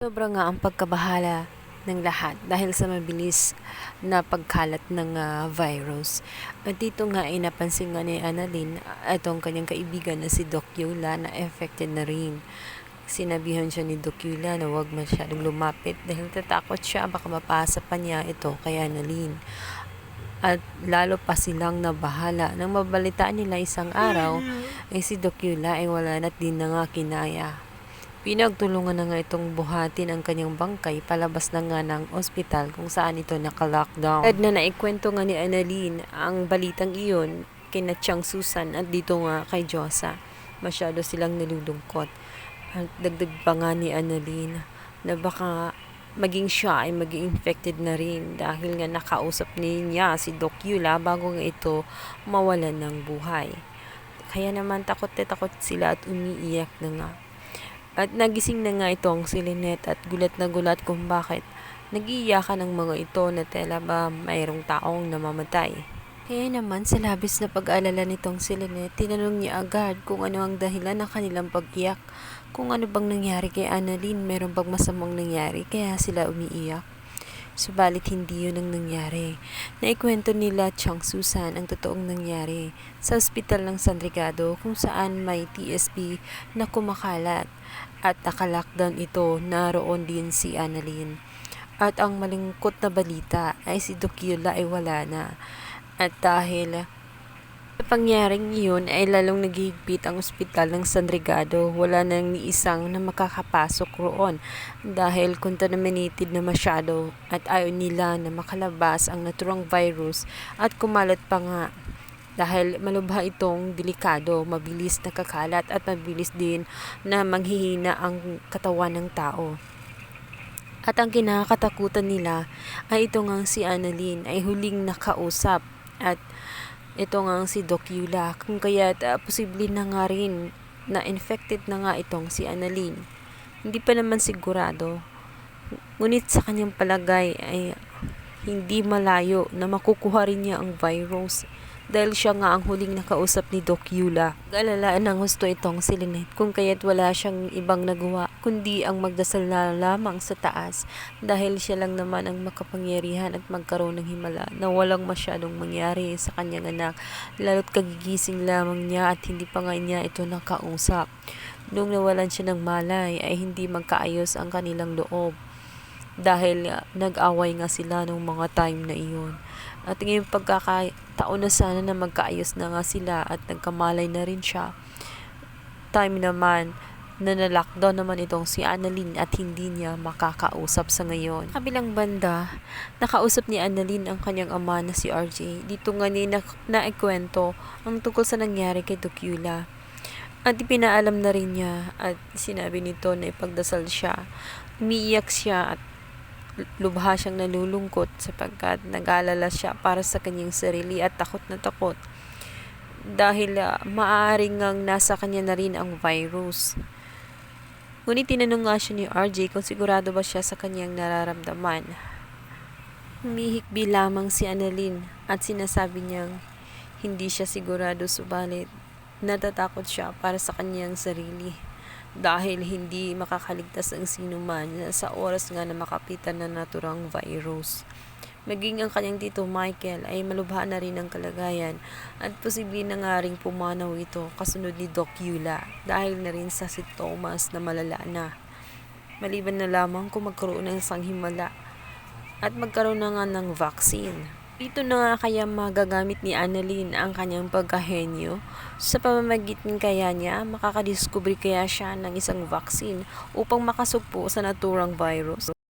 Sobra nga ang pagkabahala ng lahat dahil sa mabilis na pagkalat ng virus. At dito nga ay napansin nga ni Annalyn, itong kanyang kaibigan na si Doc Yola na affected na rin. Sinabihan siya ni Doc Yola na huwag masyadong lumapit dahil tatakot siya baka mapasa pa niya ito kay Annalyn. At lalo pa silang nabahala nang mabalitaan nila isang araw ay si Doc Yola ay wala na't din na nga kinaya. Pinagtulungan na nga itong buhatin ang kanyang bangkay palabas na nga ng ospital kung saan ito naka-lockdown. At na naikwento nga ni Annalyn ang balitang iyon kina Chang Susan at dito nga kay Josa. Masyado silang nilulungkot. At dagdag pa nga ni Annalyn na baka maging siya ay maging infected na rin dahil nga nakausap niya si Doc Yola bago nga ito mawalan ng buhay. Kaya naman takot na takot sila at umiiyak na nga. At nagising na nga itong si Lynette at gulat na gulat kung bakit nag-iiyakan ng mga ito na tela ba mayroong taong namamatay. Kaya naman sa labis na pag-aalala nitong si Lynette, tinanong niya agad kung ano ang dahilan ng kanilang pag-iyak. Kung ano bang nangyari kay Annalyn, meron bang masamang nangyari kaya sila umiiyak. Subalit hindi yun ang nangyari. Naikwento nila Chang Susan ang totoong nangyari sa ospital ng San Ricardo kung saan may TSP na kumakalat at naka-lockdown ito, naroon din si Annalyn. At ang malungkot na balita ay si Doc Yola ay wala na. At dahil sa pangyaring iyon ay lalong naghihigpit ang ospital ng San Ricardo. Wala nang ni isang na makakapasok roon dahil contaminated na masyado at ayaw nila na makalabas ang naturang virus at kumalat pa nga dahil malubha itong delikado, mabilis nakakalat at mabilis din na manghihina ang katawan ng tao. At ang kinakatakutan nila ay ito ngang si Annalyn ay huling nakausap at ito nga si Doc Yola kung kaya posible na nga rin na infected na nga itong si Annalyn. Hindi pa naman sigurado. Ngunit sa kanyang palagay ay hindi malayo na makukuha rin niya ang virus dahil siya nga ang huling nakausap ni Doc Yola. Galalaan ng husto itong si Lynette kung kaya't wala siyang ibang nagawa kundi ang magdasal na lamang sa taas dahil siya lang naman ang makapangyarihan at magkaroon ng himala na walang masyadong mangyari sa kanyang anak lalo't kagigising lamang niya at hindi pa nga niya ito nakausap. Nung nawalan siya ng malay ay hindi magkaayos ang kanilang loob dahil nag-away nga sila nung mga time na iyon. At ngayong pagkakataon na sana na magkaayos na nga sila at nagkamalay na rin siya. Time naman na na-lockdown naman itong si Annalyn at hindi niya makakausap sa ngayon. Kabilang banda, nakausap ni Annalyn ang kanyang ama na si RJ. Dito nga niya naikwento ang tungkol sa nangyari kay Doc Yola. At ipinaalam na rin niya at sinabi nito na ipagdasal siya. Umiiyak siya at lubha siyang nalulungkot sapagkat nag-aalala siya para sa kanyang sarili at takot na takot dahil maaaring ngang nasa kanya na rin ang virus. Ngunit tinanong nga siya ni RJ kung sigurado ba siya sa kanyang nararamdaman. Humihikbi lamang si Annalyn at sinasabi niyang hindi siya sigurado subalit natatakot siya para sa kanyang sarili. Dahil hindi makakaligtas ang sinuman sa oras nga na makapitan na naturang virus. Maging ang kanyang tito Michael ay malubha na rin ang kalagayan at posible na nga ring pumanaw ito kasunod ni Doc Yola dahil na rin sa si Thomas na malala na. Maliban na lamang kung magkaroon ng isang himala at magkaroon na nga ng vaccine. Dito na nga kaya magagamit ni Annalyn ang kanyang pagkahenyo. Sa pamamagitan kaya niya, makakadiskubre kaya siya ng isang vaccine upang makasugpo sa naturang virus.